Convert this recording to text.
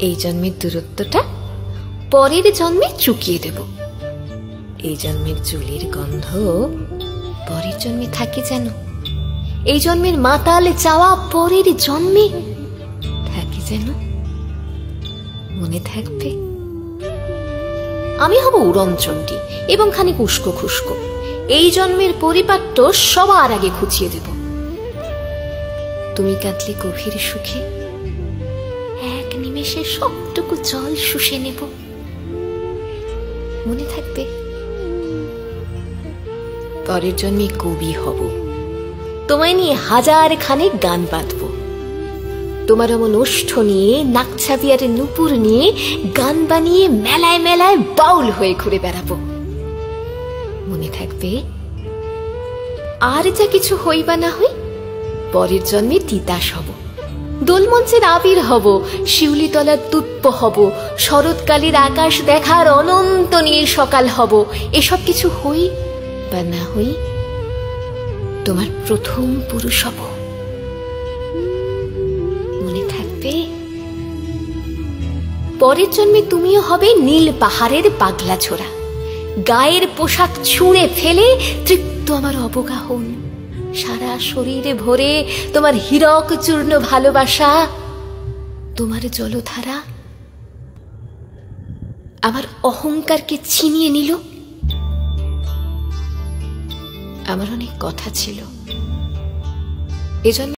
এই জন্মের দূরত্বটা পরের জন্মে চুকিয়ে দেব। এই জন্মের চুলের গন্ধ পরের জন্মে থাকে যেন, এই জন্মের মাতাল চাওয়া পরের জন্মে থাকে যেন। মনে থাকবে? আমি হব উড়নচণ্ডী এবং খানিক উস্কো খুস্কো। এই জন্মের পরিপাট্য সবার আগে খুঁচিয়ে দেব। তুমি কাঁদলে গভীর সুখে এক নিমেষে সবটুকু জল শুষে নেব। মনে থাকবে? পরের জন্মে কবি হব, তোমায় নিয়ে হাজার খানেক গান বাঁধব। তোমার অমন ওষ্ঠ নিয়ে, নাকছাবি আর নুপুর নিয়ে গান বানিয়ে মেলায় মেলায় বাউল হয়ে ঘুরে বেড়াবো। মনে থাকবে? আর যা কিছু হই বা না হই, পরের জন্মে তিতাস হব, দোলমঞ্চের আবির হব, শিউলিতলার তুপ্প হব, শরৎকালের আকাশ দেখার অনন্ত নীল সকাল হব। এসব কিছু হই বা না হই, তোমার প্রথম পুরুষ হব। মনে থাকবে? পরের জন্মে তুমিও হবে নীল পাহাড়ের পাগলা ছোড়া, গায়ের পোশাক ছুঁড়ে ফেলে তৃপ্ত আমার অবগাহন, সারা শরীরে ভরে তোমার হীরক চূর্ণ ভালোবাসা। তোমার জলধারা আমার অহংকারকে ছিনিয়ে নিল। আমার অনেক কথা ছিল, এজন্য